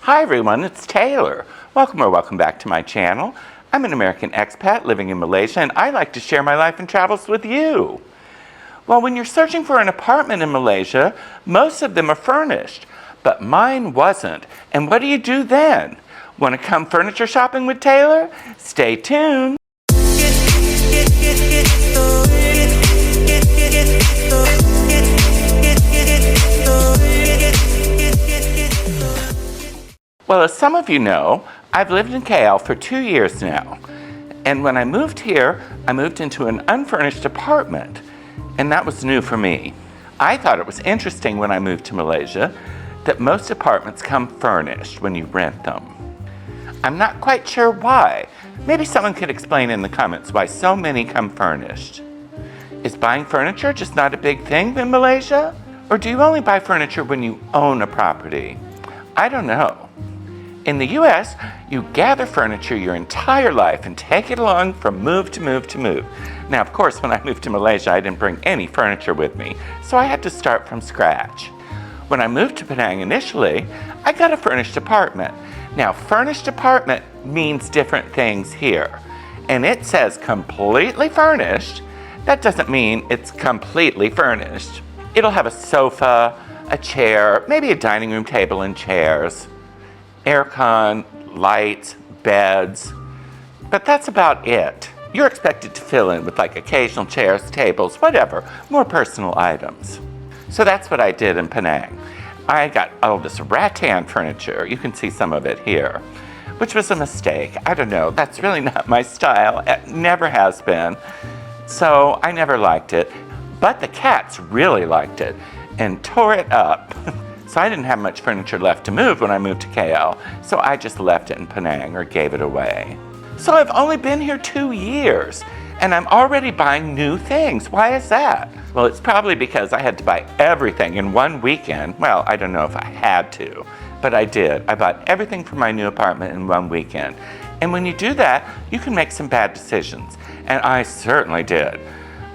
Hi everyone, it's Taylor. Welcome back to my channel. I'm an American expat living in Malaysia, and I like to share my life and travels with you. Well, when you're searching for an apartment in Malaysia, most of them are furnished, but mine wasn't. And what do you do then? Want to come furniture shopping with Taylor? Stay tuned. Well, as some of you know, I've lived in KL for 2 years now. And when I moved here, I moved into an unfurnished apartment. And that was new for me. I thought it was interesting when I moved to Malaysia that most apartments come furnished when you rent them. I'm not quite sure why. Maybe someone could explain in the comments why so many come furnished. Is buying furniture just not a big thing in Malaysia? Or do you only buy furniture when you own a property? I don't know. In the US, you gather furniture your entire life and take it along from move to move to move. Now, of course, when I moved to Malaysia, I didn't bring any furniture with me, so I had to start from scratch. When I moved to Penang initially, I got a furnished apartment. Now, furnished apartment means different things here. And it says completely furnished. That doesn't mean it's completely furnished. It'll have a sofa, a chair, maybe a dining room table and chairs, aircon, lights, beds, but that's about it. You're expected to fill in with like occasional chairs, tables, whatever, more personal items. So that's what I did in Penang. I got all this rattan furniture, you can see some of it here, which was a mistake. I don't know, that's really not my style, it never has been. So I never liked it, but the cats really liked it and tore it up. So I didn't have much furniture left to move when I moved to KL, so I just left it in Penang or gave it away. So I've only been here 2 years, and I'm already buying new things. Why is that? Well, it's probably because I had to buy everything in one weekend. Well, I don't know if I had to, but I did. I bought everything for my new apartment in one weekend. And when you do that, you can make some bad decisions, and I certainly did.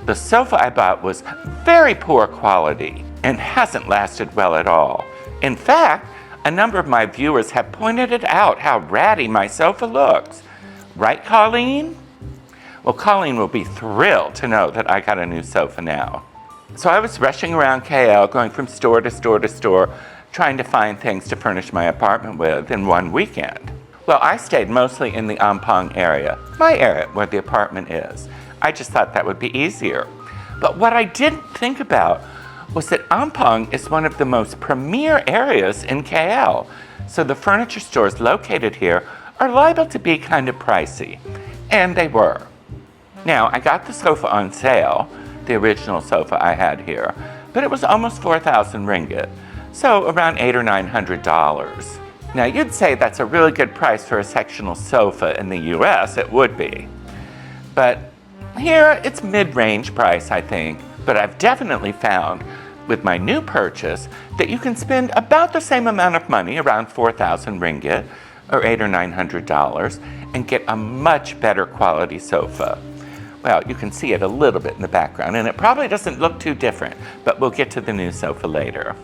The sofa I bought was very poor quality and hasn't lasted well at all. In fact, a number of my viewers have pointed it out how ratty my sofa looks. Right, Colleen? Well, Colleen will be thrilled to know that I got a new sofa now. So I was rushing around KL, going from store to store to store, trying to find things to furnish my apartment with in one weekend. Well, I stayed mostly in the Ampang area, my area where the apartment is. I just thought that would be easier. But what I didn't think about was that Ampang is one of the most premier areas in KL. So the furniture stores located here are liable to be kind of pricey. And they were. Now, I got the sofa on sale, the original sofa I had here, but it was almost 4,000 ringgit. So around $800 or $900. Now, you'd say that's a really good price for a sectional sofa in the US, it would be. But here, it's mid-range price, I think. But I've definitely found with my new purchase that you can spend about the same amount of money, around 4,000 ringgit, or $800 or $900, and get a much better quality sofa. Well, you can see it a little bit in the background, and it probably doesn't look too different, but we'll get to the new sofa later.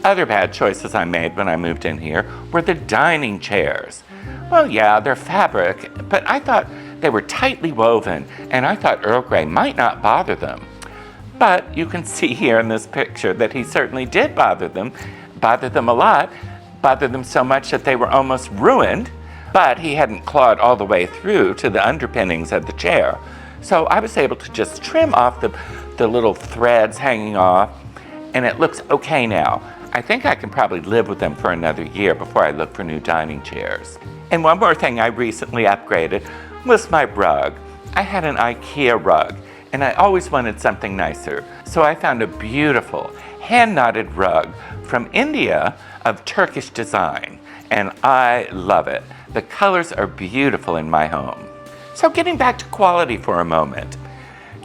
Other bad choices I made when I moved in here were the dining chairs. Well, yeah, they're fabric, but I thought they were tightly woven, and I thought Earl Grey might not bother them. But you can see here in this picture that he certainly did bother them a lot, bothered them so much that they were almost ruined, but he hadn't clawed all the way through to the underpinnings of the chair. So I was able to just trim off the little threads hanging off, and it looks okay now. I think I can probably live with them for another year before I look for new dining chairs. And one more thing I recently upgraded was my rug. I had an IKEA rug, and I always wanted something nicer. So I found a beautiful hand-knotted rug from India of Turkish design, and I love it. The colors are beautiful in my home. So getting back to quality for a moment.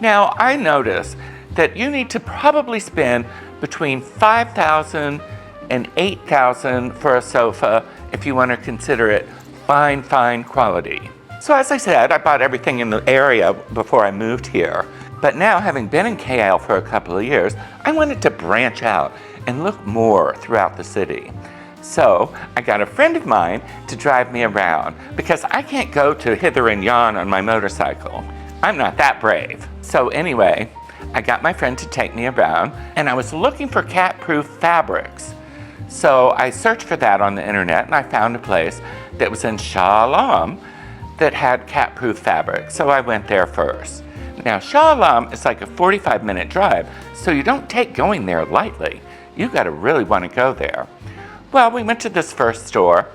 Now, I noticed that you need to probably spend between 5,000 and 8,000 for a sofa if you want to consider it fine quality. So as I said, I bought everything in the area before I moved here. But now, having been in KL for a couple of years, I wanted to branch out and look more throughout the city. So I got a friend of mine to drive me around because I can't go to hither and yon on my motorcycle. I'm not that brave. So anyway, I got my friend to take me around, and I was looking for cat-proof fabrics. So I searched for that on the internet, and I found a place that was in Shah Alam that had cat-proof fabric. So I went there first. Now Shah Alam is like a 45-minute drive, so you don't take going there lightly. You gotta really wanna go there. Well, we went to this first store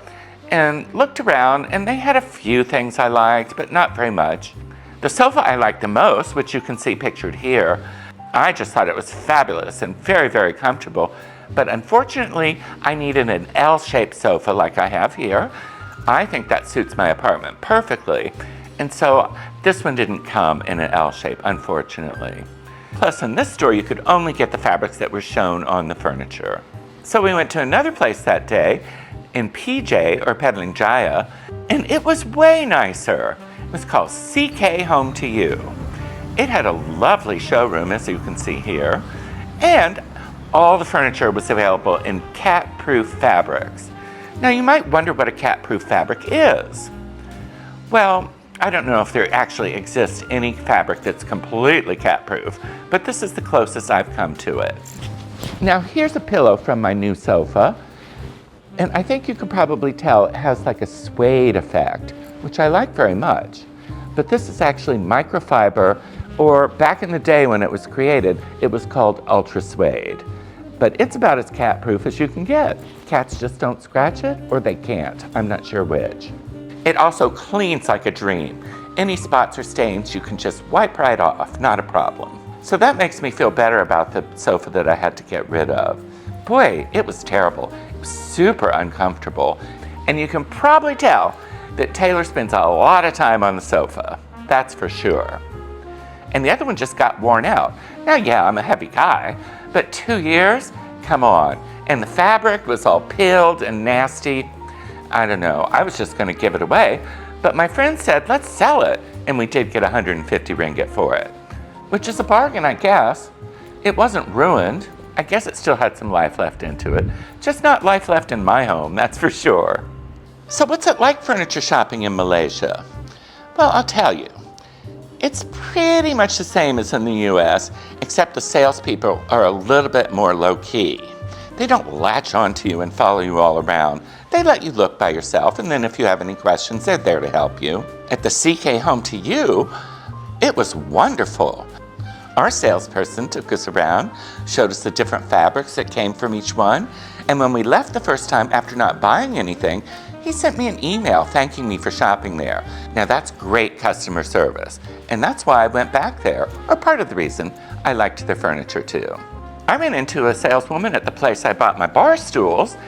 and looked around, and they had a few things I liked, but not very much. The sofa I liked the most, which you can see pictured here, I just thought it was fabulous and very, very comfortable. But unfortunately, I needed an L-shaped sofa like I have here. I think that suits my apartment perfectly. And so this one didn't come in an L shape, unfortunately. Plus, in this store, you could only get the fabrics that were shown on the furniture. So we went to another place that day in PJ, or Pedaling Jaya, and it was way nicer. It was called CK Home to You. It had a lovely showroom, as you can see here, and all the furniture was available in cat-proof fabrics. Now, you might wonder what a cat-proof fabric is. Well, I don't know if there actually exists any fabric that's completely cat-proof, but this is the closest I've come to it. Now, here's a pillow from my new sofa, and I think you can probably tell it has like a suede effect, which I like very much. But this is actually microfiber, or back in the day when it was created, it was called ultra suede. But it's about as cat-proof as you can get. Cats just don't scratch it, or they can't. I'm not sure which. It also cleans like a dream. Any spots or stains you can just wipe right off, not a problem. So that makes me feel better about the sofa that I had to get rid of. Boy, it was terrible. It was super uncomfortable. And you can probably tell that Taylor spends a lot of time on the sofa. That's for sure. And the other one just got worn out. Now, yeah, I'm a heavy guy, but 2 years? Come on. And the fabric was all peeled and nasty. I don't know, I was just gonna give it away, but my friend said, let's sell it. And we did get 150 ringgit for it, which is a bargain, I guess. It wasn't ruined. I guess it still had some life left into it. Just not life left in my home, that's for sure. So what's it like furniture shopping in Malaysia? Well, I'll tell you. It's pretty much the same as in the US, except the salespeople are a little bit more low-key. They don't latch onto you and follow you all around. They let you look by yourself, and then if you have any questions, they're there to help you. At the CK Home to You, it was wonderful. Our salesperson took us around, showed us the different fabrics that came from each one, and when we left the first time after not buying anything, he sent me an email thanking me for shopping there. Now that's great customer service, and that's why I went back there, or part of the reason I liked their furniture too. I ran into a saleswoman at the place I bought my bar stools,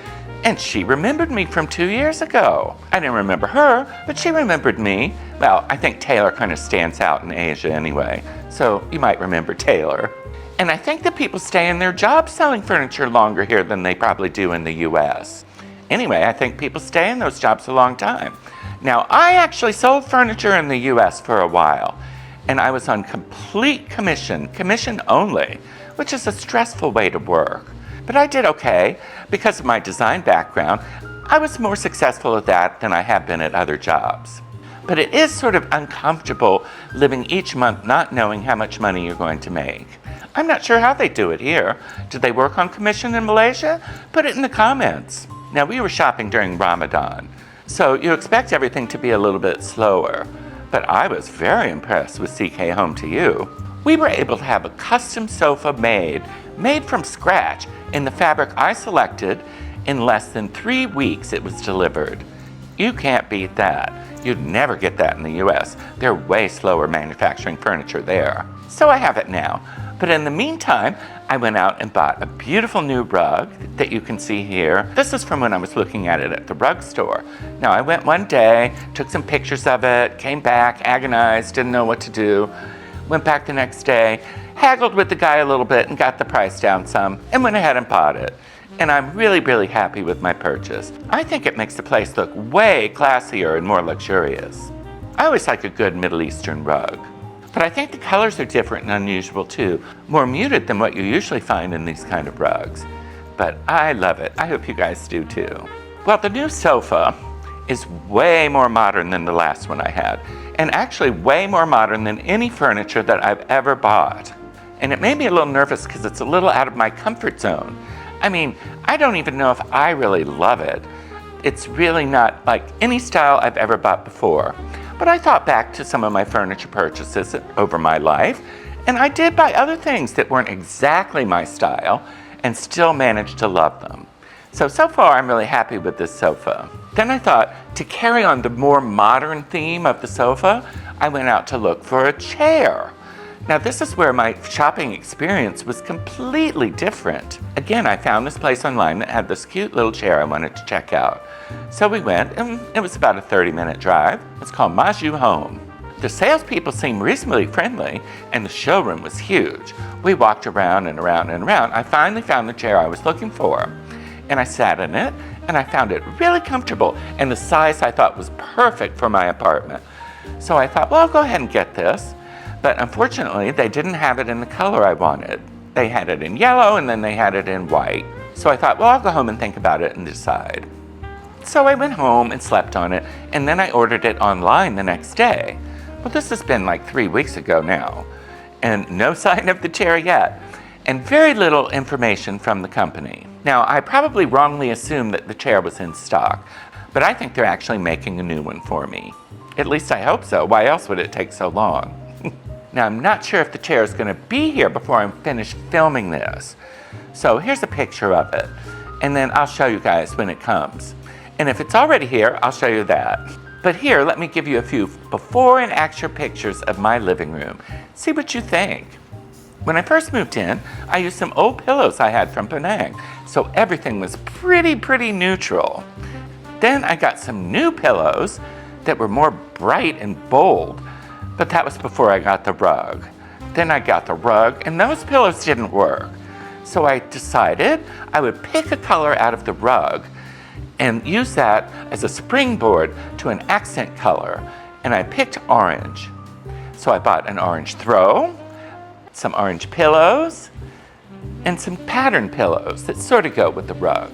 and she remembered me from 2 years ago. I didn't remember her, but she remembered me. Well, I think Taylor kind of stands out in Asia anyway, so you might remember Taylor. And I think that people stay in their jobs selling furniture longer here than they probably do in the US. Anyway, I think people stay in those jobs a long time. Now, I actually sold furniture in the US for a while, and I was on complete commission only, which is a stressful way to work. But I did okay. Because of my design background, I was more successful at that than I have been at other jobs. But it is sort of uncomfortable living each month not knowing how much money you're going to make. I'm not sure how they do it here. Do they work on commission in Malaysia? Put it in the comments. Now, we were shopping during Ramadan, so you expect everything to be a little bit slower. But I was very impressed with CK Home to You. We were able to have a custom sofa made from scratch in the fabric I selected. In less than 3 weeks it was delivered. You can't beat that. You'd never get that in the US. They're way slower manufacturing furniture there. So I have it now. But in the meantime, I went out and bought a beautiful new rug that you can see here. This is from when I was looking at it at the rug store. Now, I went one day, took some pictures of it, came back, agonized, didn't know what to do. Went back the next day, haggled with the guy a little bit and got the price down some, and went ahead and bought it. And I'm really, really happy with my purchase. I think it makes the place look way classier and more luxurious. I always like a good Middle Eastern rug. But I think the colors are different and unusual too, more muted than what you usually find in these kind of rugs. But I love it. I hope you guys do too. Well, the new sofa is way more modern than the last one I had, and actually way more modern than any furniture that I've ever bought. And it made me a little nervous because it's a little out of my comfort zone. I mean, I don't even know if I really love it. It's really not like any style I've ever bought before. But I thought back to some of my furniture purchases over my life, and I did buy other things that weren't exactly my style and still managed to love them. So far I'm really happy with this sofa. Then I thought, to carry on the more modern theme of the sofa, I went out to look for a chair. Now this is where my shopping experience was completely different. Again, I found this place online that had this cute little chair I wanted to check out. So we went, and it was about a 30-minute drive. It's called Maju Home. The salespeople seemed reasonably friendly, and the showroom was huge. We walked around and around and around. I finally found the chair I was looking for, and I sat in it, and I found it really comfortable, and the size I thought was perfect for my apartment. So I thought, well, I'll go ahead and get this. But unfortunately, they didn't have it in the color I wanted. They had it in yellow, and then they had it in white. So I thought, well, I'll go home and think about it and decide. So I went home and slept on it, and then I ordered it online the next day. Well, this has been like 3 weeks ago now, and no sign of the chair yet, and very little information from the company. Now, I probably wrongly assumed that the chair was in stock, but I think they're actually making a new one for me. At least I hope so. Why else would it take so long? Now, I'm not sure if the chair is going to be here before I'm finished filming this. So here's a picture of it, and then I'll show you guys when it comes. And if it's already here, I'll show you that. But here, let me give you a few before and after pictures of my living room. See what you think. When I first moved in, I used some old pillows I had from Penang, so everything was pretty neutral. Then I got some new pillows that were more bright and bold, but that was before I got the rug. Then I got the rug, and those pillows didn't work. So I decided I would pick a color out of the rug and use that as a springboard to an accent color, and I picked orange. So I bought an orange throw, some orange pillows, and some pattern pillows that sort of go with the rug.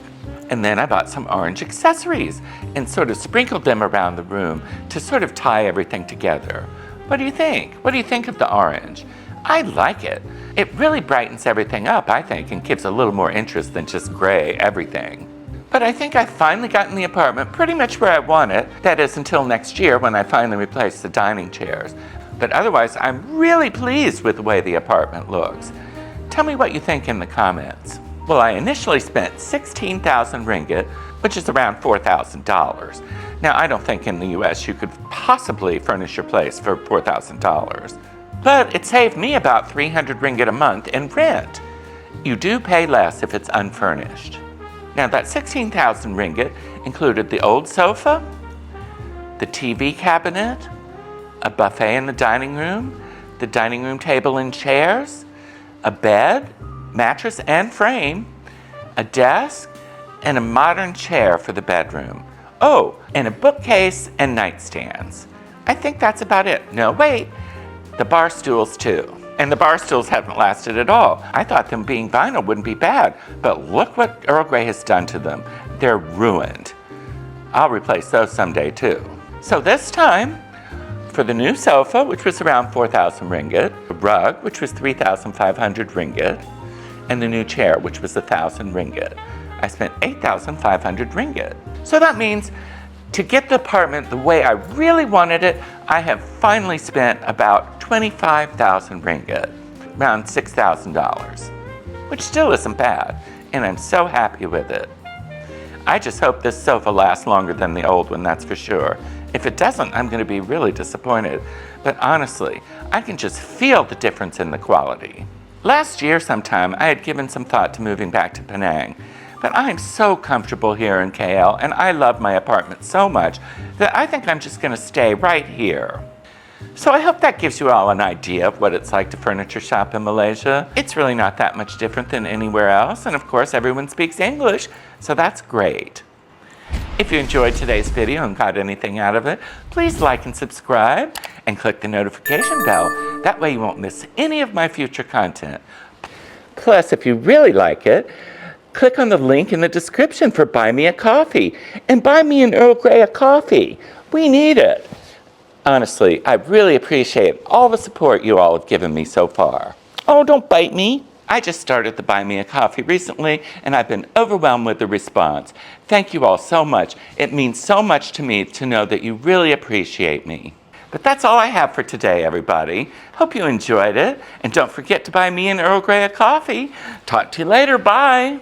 And then I bought some orange accessories and sort of sprinkled them around the room to sort of tie everything together. What do you think? What do you think of the orange? I like it. It really brightens everything up, I think, and gives a little more interest than just gray everything. But I think I've finally gotten the apartment pretty much where I want it. That is until next year when I finally replace the dining chairs. But otherwise, I'm really pleased with the way the apartment looks. Tell me what you think in the comments. Well, I initially spent 16,000 ringgit, which is around $4,000. Now, I don't think in the US you could possibly furnish your place for $4,000. But it saved me about 300 ringgit a month in rent. You do pay less if it's unfurnished. Now, that 16,000 ringgit included the old sofa, the TV cabinet, a buffet in the dining room table and chairs, a bed, mattress and frame, a desk, and a modern chair for the bedroom. Oh, and a bookcase and nightstands. I think that's about it. No, wait, the bar stools too. And the bar stools haven't lasted at all. I thought them being vinyl wouldn't be bad, but look what Earl Grey has done to them. They're ruined. I'll replace those someday too. So this time, for the new sofa, which was around 4,000 ringgit, the rug, which was 3,500 ringgit, and the new chair, which was 1,000 ringgit, I spent 8,500 ringgit. So that means to get the apartment the way I really wanted it, I have finally spent about 25,000 ringgit, around $6,000, which still isn't bad, and I'm so happy with it. I just hope this sofa lasts longer than the old one, that's for sure. If it doesn't, I'm going to be really disappointed. But honestly, I can just feel the difference in the quality. Last year sometime, I had given some thought to moving back to Penang. But I'm so comfortable here in KL, and I love my apartment so much that I think I'm just going to stay right here. So I hope that gives you all an idea of what it's like to furniture shop in Malaysia. It's really not that much different than anywhere else, and of course everyone speaks English, so that's great. If you enjoyed today's video and got anything out of it, please like and subscribe and click the notification bell. That way you won't miss any of my future content. Plus, if you really like it, Click on the link in the description for Buy Me a Coffee. And buy me an Earl Grey a coffee. We need it. Honestly, I really appreciate all the support you all have given me so far. Oh, don't bite me. I just started the Buy Me a Coffee recently, and I've been overwhelmed with the response. Thank you all so much. It means so much to me to know that you really appreciate me. But that's all I have for today, everybody. Hope you enjoyed it. And don't forget to buy me and Earl Grey a coffee. Talk to you later. Bye.